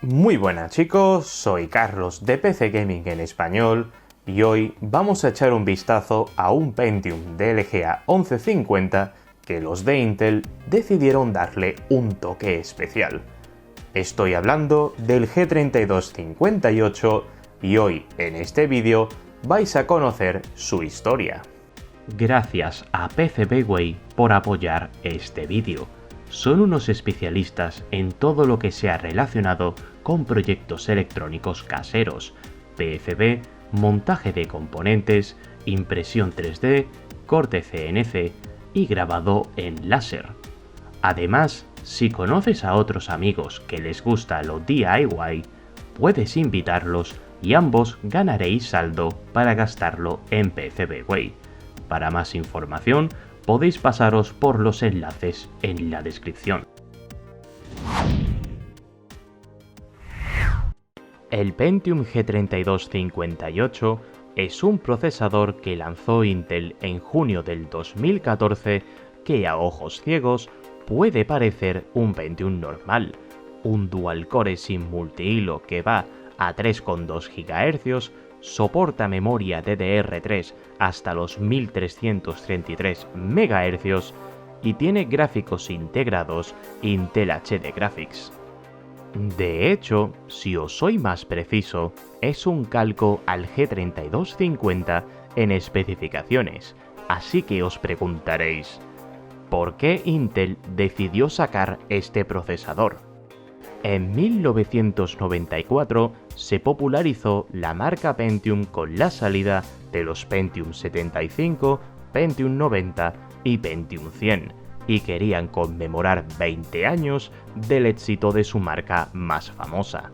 Muy buenas chicos, soy Carlos de PC Gaming en español y hoy vamos a echar un vistazo a un Pentium de LGA 1150 que los de Intel decidieron darle un toque especial. Estoy hablando del G3258 y hoy en este vídeo vais a conocer su historia. Gracias a PCBWay por apoyar este vídeo. Son unos especialistas en todo lo que sea relacionado con proyectos electrónicos caseros, PCB, montaje de componentes, impresión 3D, corte CNC y grabado en láser. Además, si conoces a otros amigos que les gusta lo DIY, puedes invitarlos y ambos ganaréis saldo para gastarlo en PCBWay. Para más información, podéis pasaros por los enlaces en la descripción. El Pentium G3258 es un procesador que lanzó Intel en junio del 2014 que a ojos ciegos puede parecer un Pentium normal, un dual core sin multihilo que va a 3,2 GHz, soporta memoria DDR3 hasta los 1333 MHz y tiene gráficos integrados Intel HD Graphics. De hecho, si os soy más preciso, es un calco al G3250 en especificaciones, así que os preguntaréis, ¿por qué Intel decidió sacar este procesador? En 1994 se popularizó la marca Pentium con la salida de los Pentium 75, Pentium 90 y Pentium 100, y querían conmemorar 20 años del éxito de su marca más famosa.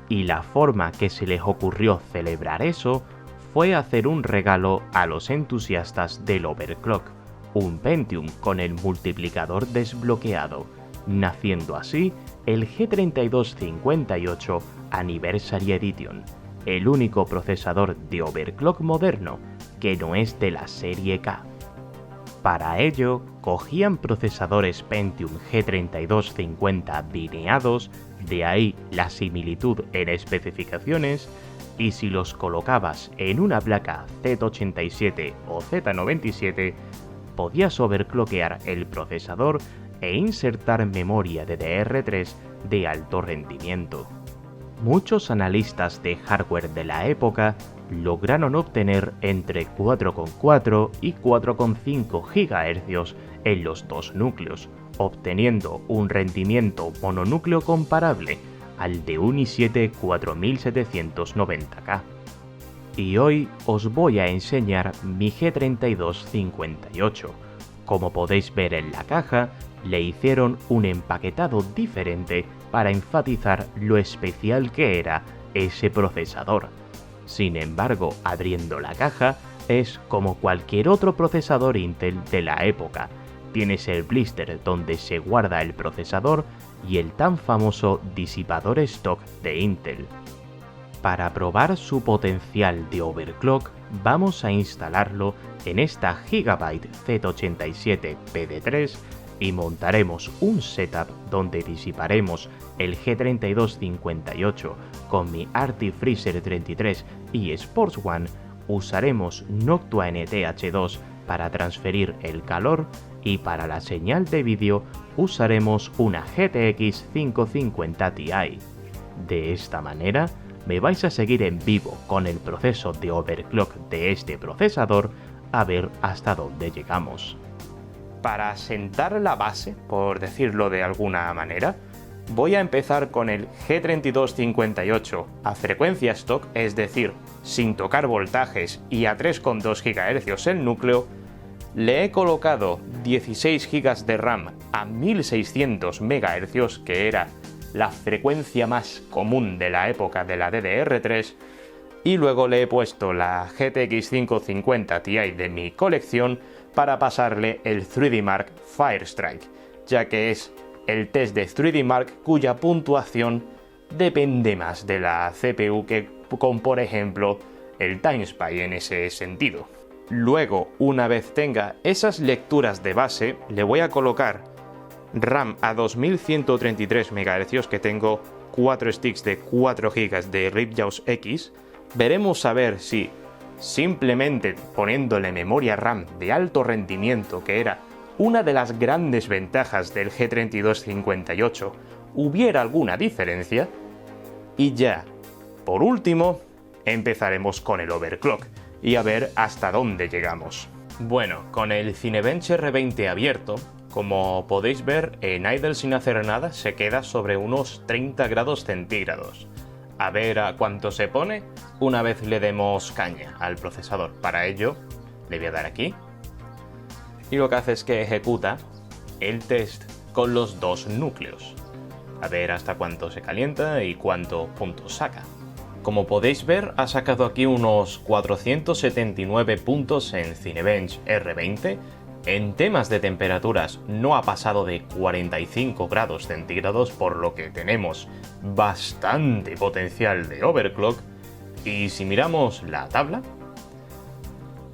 Y la forma que se les ocurrió celebrar eso fue hacer un regalo a los entusiastas del overclock, un Pentium con el multiplicador desbloqueado, naciendo así el G3258 Anniversary Edition, el único procesador de overclock moderno que no es de la serie K. Para ello, cogían procesadores Pentium G3250 bineados, de ahí la similitud en especificaciones, y si los colocabas en una placa Z87 o Z97, podías overclockear el procesador e insertar memoria DDR3 de alto rendimiento. Muchos analistas de hardware de la época lograron obtener entre 4,4 y 4,5 GHz en los dos núcleos, obteniendo un rendimiento mononúcleo comparable al de un i7 4790K. Y hoy os voy a enseñar mi G3258. Como podéis ver en la caja, le hicieron un empaquetado diferente para enfatizar lo especial que era ese procesador. Sin embargo, abriendo la caja, es como cualquier otro procesador Intel de la época. Tienes el blister donde se guarda el procesador y el tan famoso disipador stock de Intel. Para probar su potencial de overclock, vamos a instalarlo en esta Gigabyte Z87 PD3 y montaremos un setup donde disiparemos el G3258 con mi Arctic Freezer 33 y Sports One, usaremos Noctua NTH2 para transferir el calor y para la señal de vídeo usaremos una GTX 550 Ti. De esta manera, me vais a seguir en vivo con el proceso de overclock de este procesador a ver hasta dónde llegamos. Para sentar la base, por decirlo de alguna manera, voy a empezar con el G3258 a frecuencia stock, es decir, sin tocar voltajes y a 3,2 GHz el núcleo. Le he colocado 16 GB de RAM a 1600 MHz, que era la frecuencia más común de la época de la DDR3, y luego le he puesto la GTX 550 Ti de mi colección para pasarle el 3D Mark Firestrike, ya que es el test de 3D Mark cuya puntuación depende más de la CPU que con, por ejemplo, el TimeSpy en ese sentido. Luego, una vez tenga esas lecturas de base, le voy a colocar RAM a 2133 MHz que tengo 4 sticks de 4 GB de Ripjaws X, veremos a ver si simplemente poniéndole memoria RAM de alto rendimiento, que era una de las grandes ventajas del G3258, hubiera alguna diferencia. Y ya, por último, empezaremos con el overclock y a ver hasta dónde llegamos. Bueno, con el Cinebench R20 abierto, como podéis ver, en idle sin hacer nada se queda sobre unos 30 grados centígrados. A ver a cuánto se pone una vez le demos caña al procesador. Para ello, le voy a dar aquí. Y lo que hace es que ejecuta el test con los dos núcleos. A ver hasta cuánto se calienta y cuántos puntos saca. Como podéis ver, ha sacado aquí unos 479 puntos en Cinebench R20. En temas de temperaturas no ha pasado de 45 grados centígrados, por lo que tenemos bastante potencial de overclock. Y si miramos la tabla,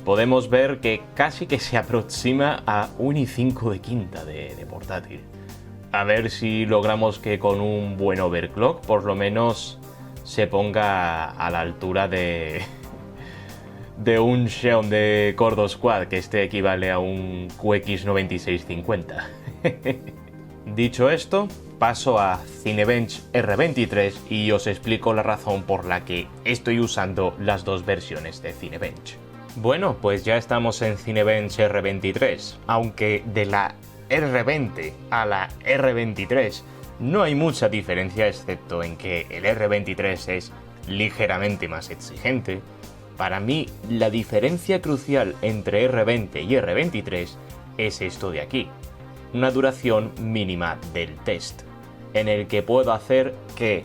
podemos ver que casi que se aproxima a un i5 de quinta de portátil. A ver si logramos que con un buen overclock por lo menos se ponga a la altura de un Xeon de Core 2 Quad, que este equivale a un QX 9650. Dicho esto, paso a Cinebench R23 y os explico la razón por la que estoy usando las dos versiones de Cinebench. Bueno, pues ya estamos en Cinebench R23, aunque de la R20 a la R23 no hay mucha diferencia, excepto en que el R23 es ligeramente más exigente. Para mí, la diferencia crucial entre R20 y R23 es esto de aquí, una duración mínima del test, en el que puedo hacer que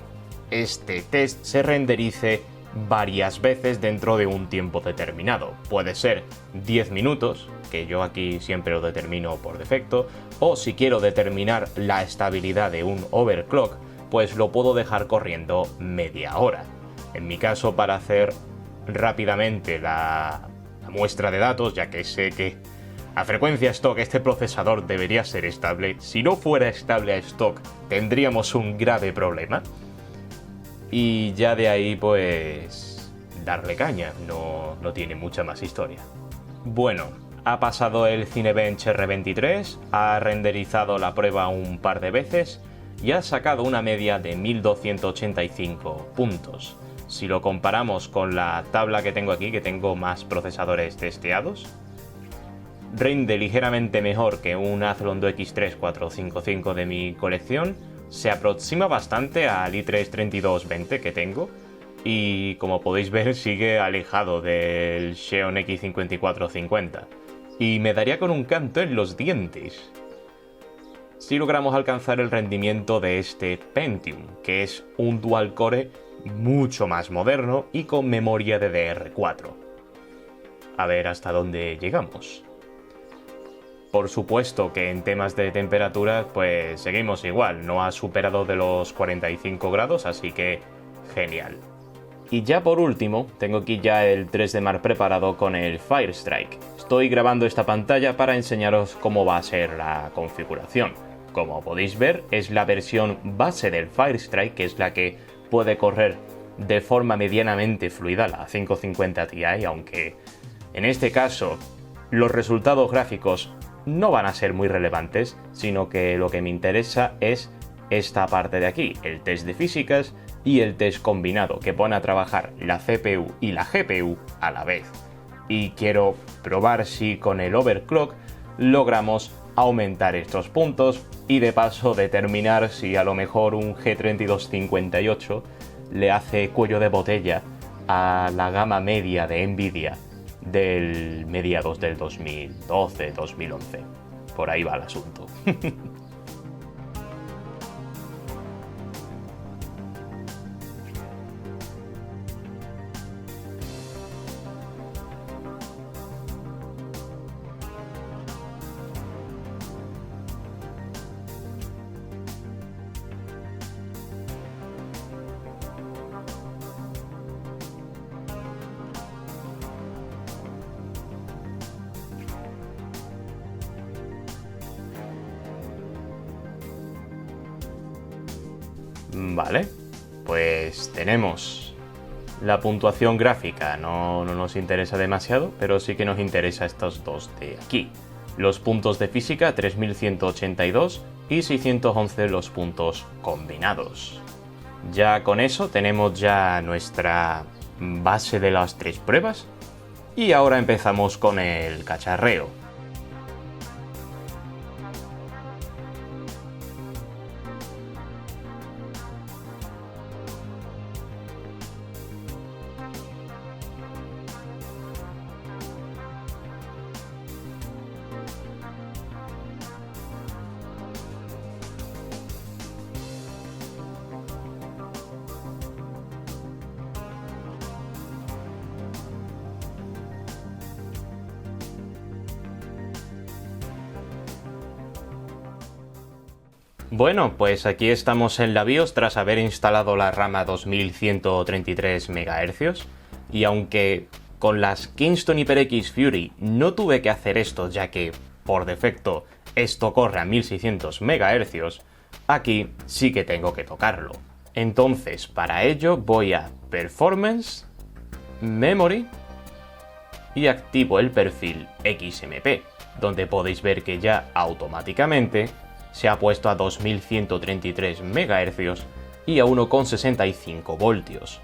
este test se renderice varias veces dentro de un tiempo determinado. Puede ser 10 minutos, que yo aquí siempre lo determino por defecto, o si quiero determinar la estabilidad de un overclock, pues lo puedo dejar corriendo media hora. En mi caso, para hacer rápidamente la muestra de datos, ya que sé que a frecuencia stock este procesador debería ser estable, si no fuera estable a stock tendríamos un grave problema. Y ya de ahí pues darle caña, no tiene mucha más historia. Bueno, ha pasado el Cinebench R23, ha renderizado la prueba un par de veces y ha sacado una media de 1285 puntos. Si lo comparamos con la tabla que tengo aquí, que tengo más procesadores testeados, rinde ligeramente mejor que un Athlon X3 455 de mi colección, se aproxima bastante al i3 3220 que tengo y, como podéis ver, sigue alejado del Xeon X5450 y me daría con un canto en los dientes si logramos alcanzar el rendimiento de este Pentium, que es un dual core mucho más moderno y con memoria DDR4. A ver hasta dónde llegamos. Por supuesto que en temas de temperatura pues seguimos igual, no ha superado de los 45 grados, así que genial. Y ya por último, tengo aquí ya el 3D Mark preparado con el Firestrike. Estoy grabando esta pantalla para enseñaros cómo va a ser la configuración. Como podéis ver, es la versión base del Firestrike, que es la que puede correr de forma medianamente fluida la 550 Ti, aunque en este caso los resultados gráficos no van a ser muy relevantes, sino que lo que me interesa es esta parte de aquí, el test de físicas y el test combinado, que pone a trabajar la CPU y la GPU a la vez. Y quiero probar si con el overclock logramos aumentar estos puntos y de paso determinar si a lo mejor un G3258 le hace cuello de botella a la gama media de Nvidia del mediados del 2012-2011. Por ahí va el asunto. Vale, pues tenemos la puntuación gráfica, no nos interesa demasiado, pero sí que nos interesa estos dos de aquí. Los puntos de física, 3182 y 611 los puntos combinados. Ya con eso tenemos ya nuestra base de las 3 pruebas y ahora empezamos con el cacharreo. Bueno, pues aquí estamos en la BIOS tras haber instalado la RAM a 2133 MHz y aunque con las Kingston HyperX Fury no tuve que hacer esto ya que por defecto esto corre a 1600 MHz, aquí sí que tengo que tocarlo. Entonces para ello voy a Performance, Memory y activo el perfil XMP, donde podéis ver que ya automáticamente se ha puesto a 2133 MHz y a 1,65 voltios.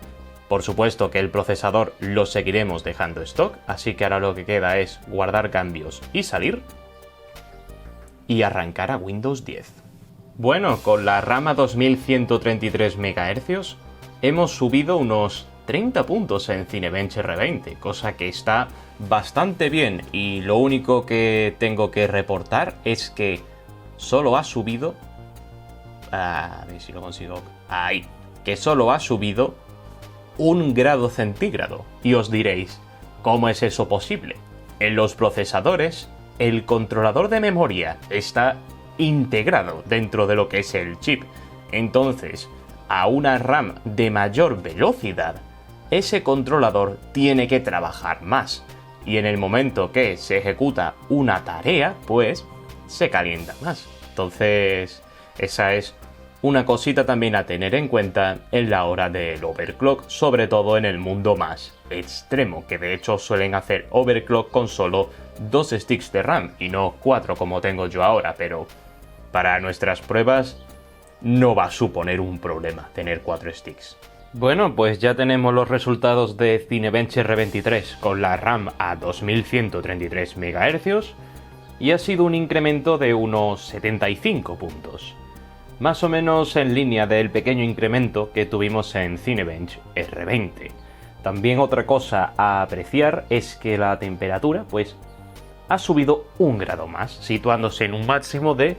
Por supuesto que el procesador lo seguiremos dejando stock, así que ahora lo que queda es guardar cambios y salir y arrancar a Windows 10. Bueno, con la RAM a 2133 MHz hemos subido unos 30 puntos en Cinebench R20, cosa que está bastante bien y lo único que tengo que reportar es que solo ha subido, a ver si lo consigo, ahí, que solo ha subido 1 grado centígrado. Y os diréis, ¿cómo es eso posible? En los procesadores, el controlador de memoria está integrado dentro de lo que es el chip. Entonces, a una RAM de mayor velocidad, ese controlador tiene que trabajar más. Y en el momento que se ejecuta una tarea, pues se calienta más. Entonces, esa es una cosita también a tener en cuenta en la hora del overclock, sobre todo en el mundo más extremo, que de hecho suelen hacer overclock con solo 2 sticks de RAM y no 4 como tengo yo ahora, pero para nuestras pruebas no va a suponer un problema tener 4 sticks. Bueno, pues ya tenemos los resultados de Cinebench R23 con la RAM a 2133 MHz y ha sido un incremento de unos 75 puntos. Más o menos en línea del pequeño incremento que tuvimos en Cinebench R20. También otra cosa a apreciar es que la temperatura pues ha subido 1 grado más, situándose en un máximo de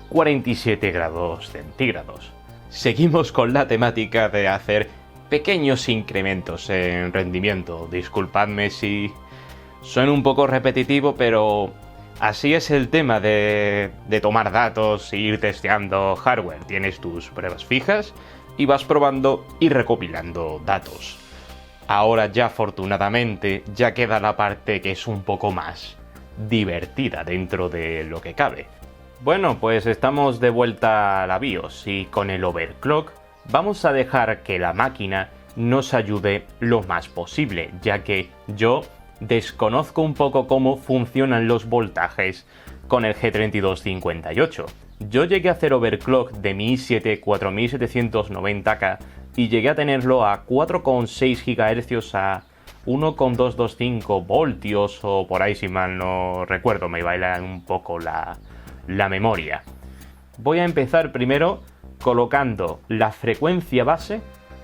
47 grados centígrados. Seguimos con la temática de hacer pequeños incrementos en rendimiento. Disculpadme si suena un poco repetitivo, pero así es el tema de tomar datos e ir testeando hardware. Tienes tus pruebas fijas y vas probando y recopilando datos. Ahora ya afortunadamente ya queda la parte que es un poco más divertida dentro de lo que cabe. Bueno, pues estamos de vuelta a la BIOS y con el overclock vamos a dejar que la máquina nos ayude lo más posible, ya que yo desconozco un poco cómo funcionan los voltajes con el G3258. Yo llegué a hacer overclock de mi i7 4790K y llegué a tenerlo a 4,6 GHz a 1,225 voltios o por ahí, si mal no recuerdo, me baila un poco la memoria. Voy a empezar primero colocando la frecuencia base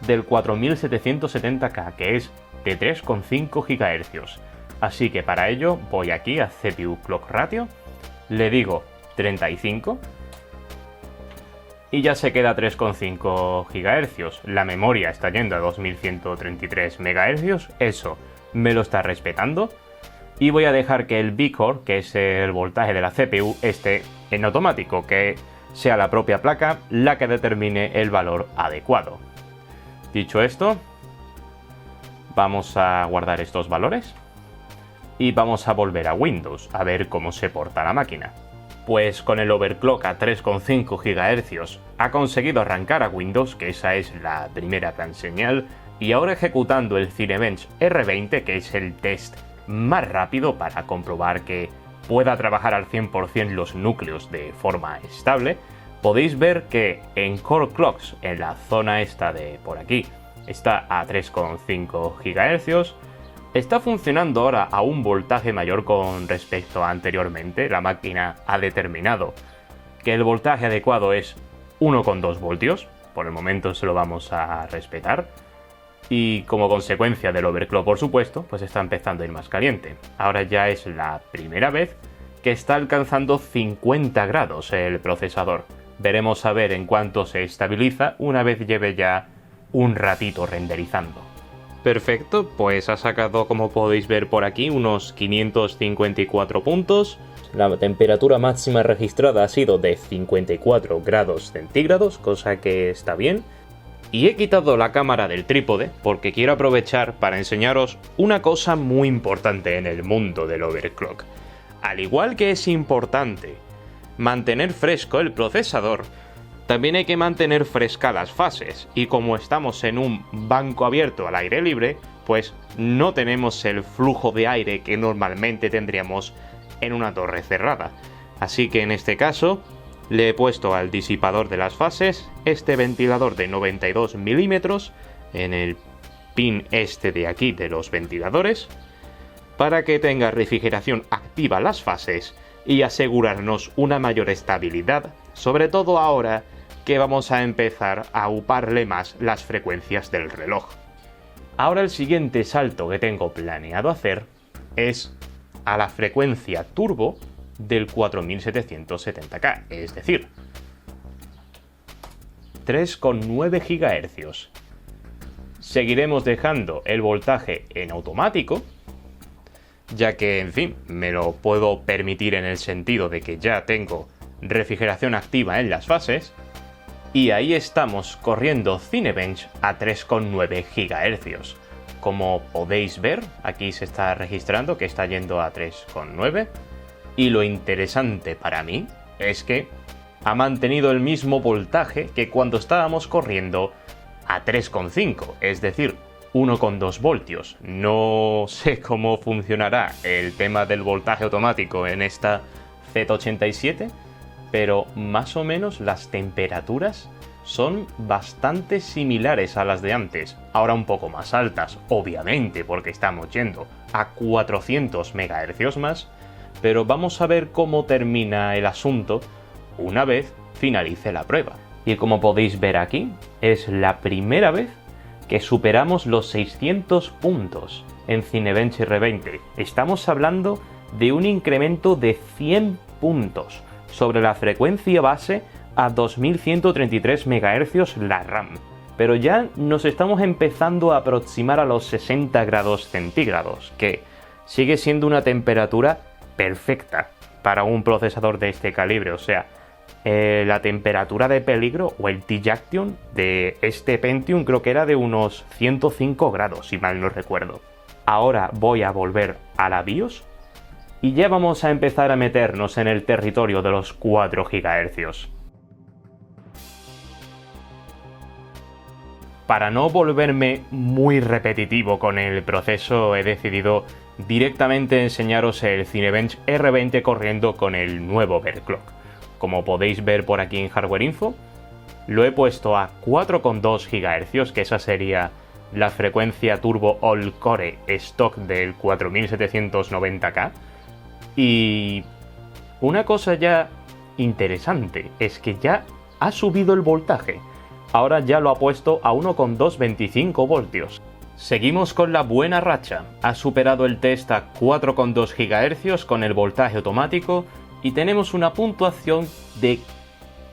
del 4770K, que es de 3,5 GHz. Así que para ello voy aquí a CPU Clock Ratio, le digo 35 y ya se queda 3,5 GHz. La memoria está yendo a 2133 MHz, eso me lo está respetando. Y voy a dejar que el V-Core, que es el voltaje de la CPU, esté en automático, que sea la propia placa la que determine el valor adecuado. Dicho esto, vamos a guardar estos valores y vamos a volver a Windows a ver cómo se porta la máquina. Pues con el overclock a 3,5 GHz ha conseguido arrancar a Windows, que esa es la primera gran señal, y ahora ejecutando el Cinebench R20, que es el test más rápido para comprobar que pueda trabajar al 100% los núcleos de forma estable, podéis ver que en Core Clocks, en la zona esta de por aquí, está a 3,5 GHz, está funcionando ahora a un voltaje mayor con respecto a anteriormente. La máquina ha determinado que el voltaje adecuado es 1,2 voltios, por el momento se lo vamos a respetar, y como consecuencia del overclock, por supuesto, pues está empezando a ir más caliente. Ahora ya es la primera vez que está alcanzando 50 grados el procesador. Veremos a ver en cuánto se estabiliza una vez lleve ya un ratito renderizando. Perfecto, pues ha sacado, como podéis ver por aquí, unos 554 puntos. La temperatura máxima registrada ha sido de 54 grados centígrados, cosa que está bien. Y he quitado la cámara del trípode porque quiero aprovechar para enseñaros una cosa muy importante en el mundo del overclock. Al igual que es importante mantener fresco el procesador, también hay que mantener frescas las fases, y como estamos en un banco abierto al aire libre, pues no tenemos el flujo de aire que normalmente tendríamos en una torre cerrada. Así que en este caso le he puesto al disipador de las fases este ventilador de 92 milímetros en el pin este de aquí de los ventiladores, para que tenga refrigeración activa las fases y asegurarnos una mayor estabilidad, sobre todo ahora que vamos a empezar a uparle más las frecuencias del reloj. Ahora el siguiente salto que tengo planeado hacer es a la frecuencia turbo del 4770K, es decir, 3,9 GHz. Seguiremos dejando el voltaje en automático, ya que, en fin, me lo puedo permitir en el sentido de que ya tengo refrigeración activa en las fases, y ahí estamos corriendo Cinebench a 3,9 GHz. Como podéis ver, aquí se está registrando que está yendo a 3,9, y lo interesante para mí es que ha mantenido el mismo voltaje que cuando estábamos corriendo a 3,5, es decir, 1,2 voltios. No sé cómo funcionará el tema del voltaje automático en esta Z87, pero más o menos las temperaturas son bastante similares a las de antes. Ahora un poco más altas, obviamente, porque estamos yendo a 400 MHz más, pero vamos a ver cómo termina el asunto una vez finalice la prueba. Y como podéis ver aquí, es la primera vez que superamos los 600 puntos en Cinebench R20. Estamos hablando de un incremento de 100 puntos sobre la frecuencia base a 2133 MHz la RAM. Pero ya nos estamos empezando a aproximar a los 60 grados centígrados, que sigue siendo una temperatura perfecta para un procesador de este calibre. O sea, la temperatura de peligro o el T-Jaction de este Pentium creo que era de unos 105 grados, si mal no recuerdo. Ahora voy a volver a la BIOS y ya vamos a empezar a meternos en el territorio de los 4 GHz. Para no volverme muy repetitivo con el proceso, he decidido directamente enseñaros el Cinebench R20 corriendo con el nuevo overclock. Como podéis ver por aquí en Hardware Info, lo he puesto a 4,2 GHz, que esa sería la frecuencia turbo all core stock del 4790K. Y una cosa ya interesante es que ya ha subido el voltaje. Ahora ya lo ha puesto a 1,225 voltios. Seguimos con la buena racha. Ha superado el test a 4,2 GHz con el voltaje automático y tenemos una puntuación de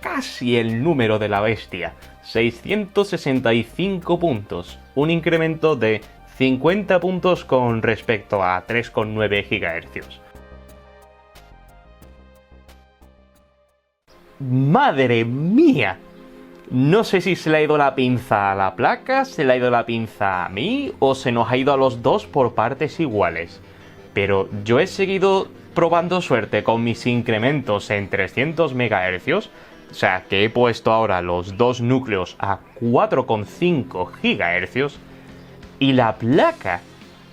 casi el número de la bestia, 665 puntos, un incremento de 50 puntos con respecto a 3,9 GHz. ¡Madre mía! No sé si se le ha ido la pinza a la placa, se le ha ido la pinza a mí o se nos ha ido a los dos por partes iguales. Pero yo he seguido probando suerte con mis incrementos en 300 MHz, o sea que he puesto ahora los dos núcleos a 4,5 GHz, y la placa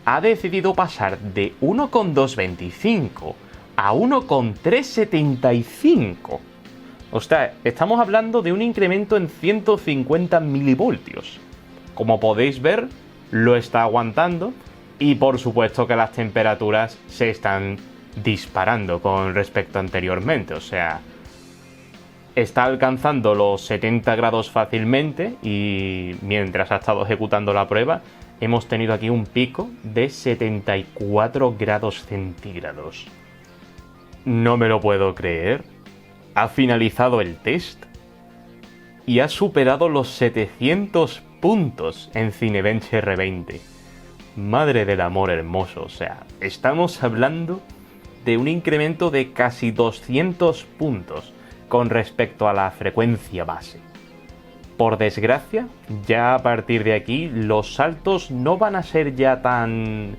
ha decidido pasar de 1,225 a 1,375. O sea, estamos hablando de un incremento en 150 milivoltios. Como podéis ver, lo está aguantando y por supuesto que las temperaturas se están disparando con respecto a anteriormente. O sea, está alcanzando los 70 grados fácilmente y mientras ha estado ejecutando la prueba hemos tenido aquí un pico de 74 grados centígrados. No me lo puedo creer. Ha finalizado el test y ha superado los 700 puntos en Cinebench R20. Madre del amor hermoso, o sea, estamos hablando de un incremento de casi 200 puntos con respecto a la frecuencia base. Por desgracia, ya a partir de aquí los saltos no van a ser ya tan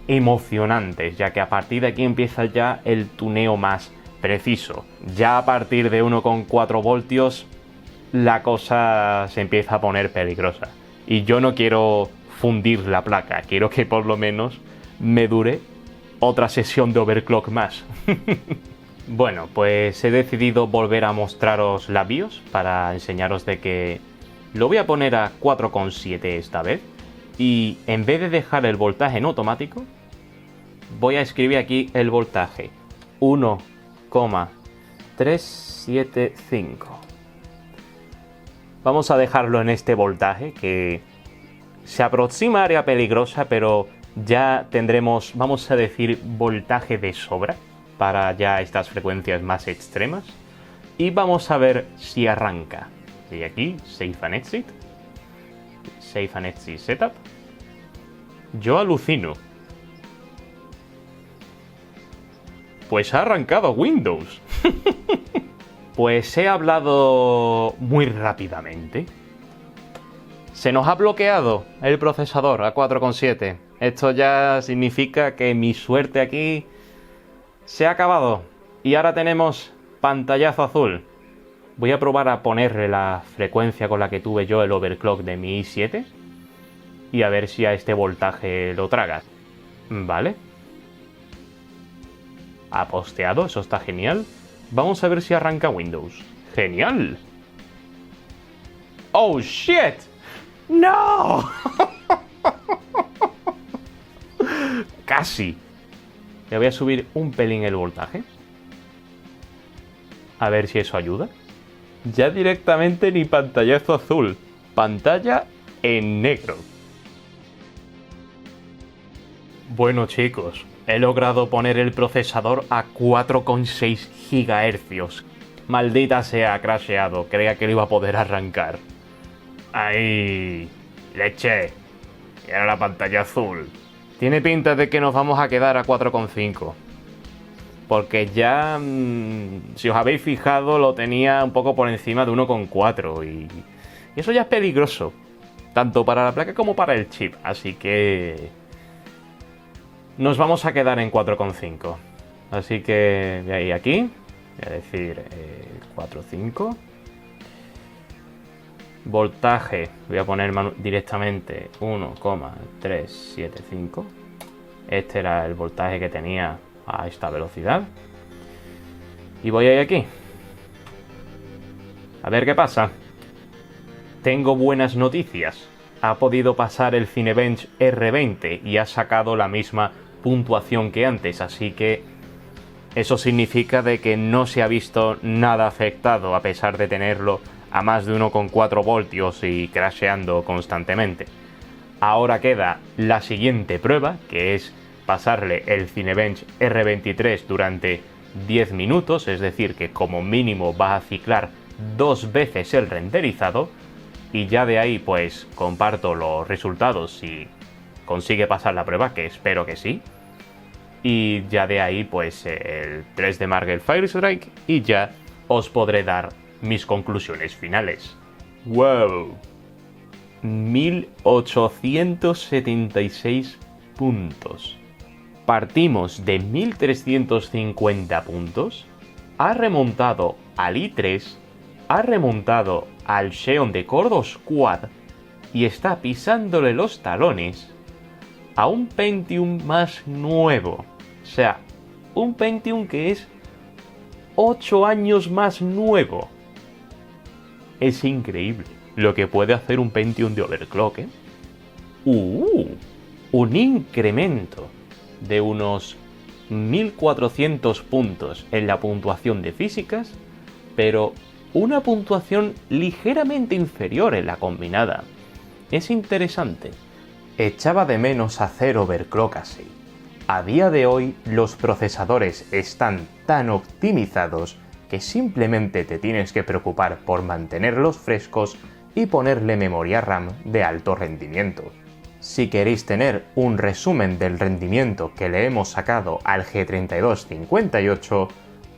emocionantes, ya que a partir de aquí empieza ya el tuneo más preciso. Ya a partir de 1,4 voltios la cosa se empieza a poner peligrosa. Y yo no quiero fundir la placa, quiero que por lo menos me dure otra sesión de overclock más. Bueno, pues he decidido volver a mostraros la BIOS para enseñaros de que lo voy a poner a 4,7 esta vez. Y en vez de dejar el voltaje en automático, voy a escribir aquí el voltaje 1,375. Vamos a dejarlo en este voltaje que se aproxima a área peligrosa, pero ya tendremos, vamos a decir, voltaje de sobra para ya estas frecuencias más extremas. Y vamos a ver si arranca. Y aquí, Safe and Exit. Safe and Exit Setup. Yo alucino. Pues ha arrancado Windows. Pues he hablado muy rápidamente. Se nos ha bloqueado el procesador a 4,7. Esto ya significa que mi suerte aquí se ha acabado. Y ahora tenemos pantallazo azul. Voy a probar a ponerle la frecuencia con la que tuve yo el overclock de mi i7. Y a ver si a este voltaje lo traga. Vale. Ha posteado, eso está genial. Vamos a ver si arranca Windows. ¡Genial! ¡Oh, shit! ¡No! Casi. Le voy a subir un pelín el voltaje. A ver si eso ayuda. Ya directamente ni pantallazo azul. Pantalla en negro. Bueno, chicos, he logrado poner el procesador a 4,6 GHz. Maldita sea, ha crasheado. Creía que lo iba a poder arrancar. ¡Ahí! ¡Leche! Y ahora la pantalla azul. Tiene pinta de que nos vamos a quedar a 4,5. Porque ya, si os habéis fijado, lo tenía un poco por encima de 1,4. Y eso ya es peligroso. Tanto para la placa como para el chip. Así que nos vamos a quedar en 4,5. Así que de ahí aquí. Voy a decir 4,5. Voltaje. Voy a poner directamente 1,375. Este era el voltaje que tenía a esta velocidad. Y voy a ir aquí. A ver qué pasa. Tengo buenas noticias. Ha podido pasar el Cinebench R20 y ha sacado la misma puntuación que antes, así que eso significa de que no se ha visto nada afectado a pesar de tenerlo a más de 1,4 voltios y crasheando constantemente. Ahora queda la siguiente prueba, que es pasarle el Cinebench R23 durante 10 minutos, es decir, que como mínimo va a ciclar 2 veces el renderizado, y ya de ahí pues comparto los resultados si consigue pasar la prueba, que espero que sí. Y ya de ahí pues el 3D Mark el Firestrike y ya os podré dar mis conclusiones finales. ¡Wow! 1876 puntos. Partimos de 1350 puntos, ha remontado al i3, ha remontado al Xeon de Cordos Quad y está pisándole los talones a un Pentium más nuevo. O sea, un Pentium que es 8 años más nuevo. Es increíble lo que puede hacer un Pentium de overclock, ¿eh? Un incremento de unos 1400 puntos en la puntuación de físicas, pero una puntuación ligeramente inferior en la combinada. Es interesante. Echaba de menos hacer overclock así. A día de hoy los procesadores están tan optimizados que simplemente te tienes que preocupar por mantenerlos frescos y ponerle memoria RAM de alto rendimiento. Si queréis tener un resumen del rendimiento que le hemos sacado al G3258,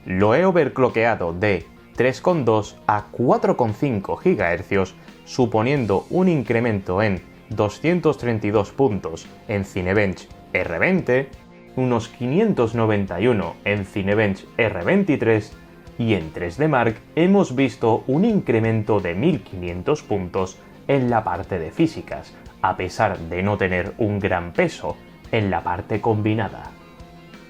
lo he overclockeado de 3,2 a 4,5 GHz, suponiendo un incremento en 232 puntos en Cinebench R20, unos 591 en Cinebench R23 y en 3D Mark hemos visto un incremento de 1500 puntos en la parte de físicas, a pesar de no tener un gran peso en la parte combinada.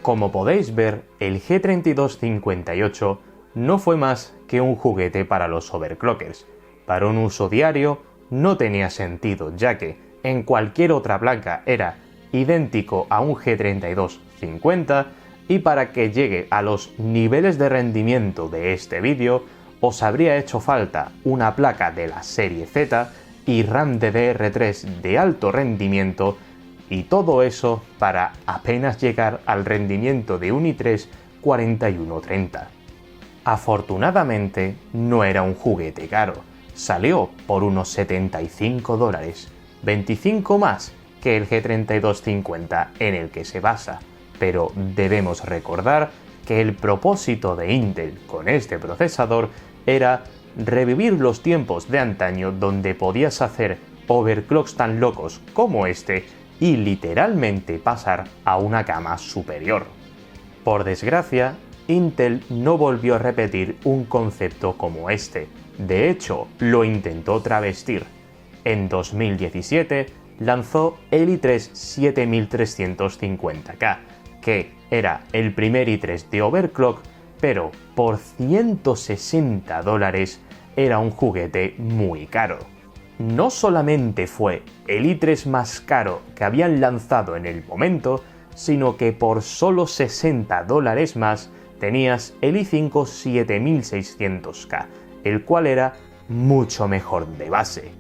Como podéis ver, el G3258 no fue más que un juguete para los overclockers. Para un uso diario no tenía sentido, ya que en cualquier otra placa era idéntico a un G3250 y para que llegue a los niveles de rendimiento de este vídeo os habría hecho falta una placa de la serie Z y RAM DDR3 de alto rendimiento, y todo eso para apenas llegar al rendimiento de un i3 4130. Afortunadamente no era un juguete caro, salió por unos $75, 25 más que el G3250 en el que se basa, pero debemos recordar que el propósito de Intel con este procesador era revivir los tiempos de antaño donde podías hacer overclocks tan locos como este y literalmente pasar a una gama superior. Por desgracia, Intel no volvió a repetir un concepto como este. De hecho, lo intentó travestir. En 2017 lanzó el i3 7350K, que era el primer i3 de overclock, pero por $160 era un juguete muy caro. No solamente fue el i3 más caro que habían lanzado en el momento, sino que por solo $60 más tenías el i5 7600K, el cual era mucho mejor de base.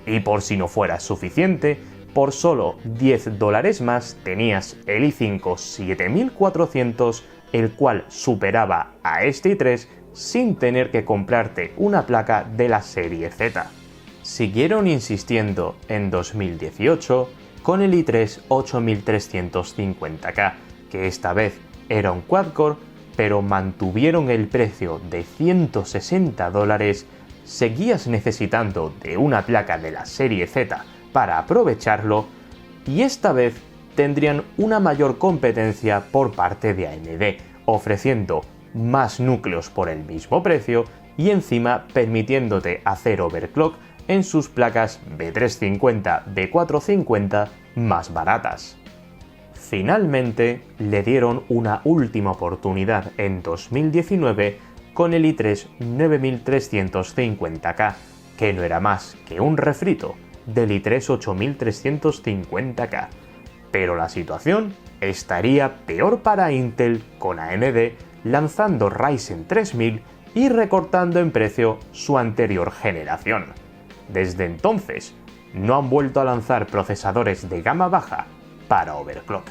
Y por si no fuera suficiente, por solo $10 más tenías el i5 7400, el cual superaba a este i3 sin tener que comprarte una placa de la serie Z. Siguieron insistiendo en 2018 con el i3 8350K, que esta vez era un quad-core, pero mantuvieron el precio de $160, seguías necesitando de una placa de la serie Z para aprovecharlo, y esta vez tendrían una mayor competencia por parte de AMD, ofreciendo más núcleos por el mismo precio y encima permitiéndote hacer overclock en sus placas B350, B450 más baratas. Finalmente le dieron una última oportunidad en 2019 con el i3 9350K, que no era más que un refrito del i3 8350K. Pero la situación estaría peor para Intel con AMD lanzando Ryzen 3000 y recortando en precio su anterior generación. Desde entonces, no han vuelto a lanzar procesadores de gama baja para overclock.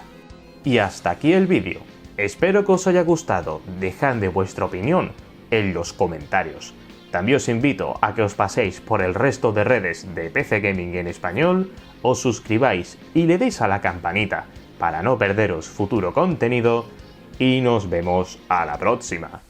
Y hasta aquí el vídeo. Espero que os haya gustado, dejadme vuestra opinión en los comentarios. También os invito a que os paséis por el resto de redes de PC Gaming en español, os suscribáis y le deis a la campanita para no perderos futuro contenido, y nos vemos a la próxima.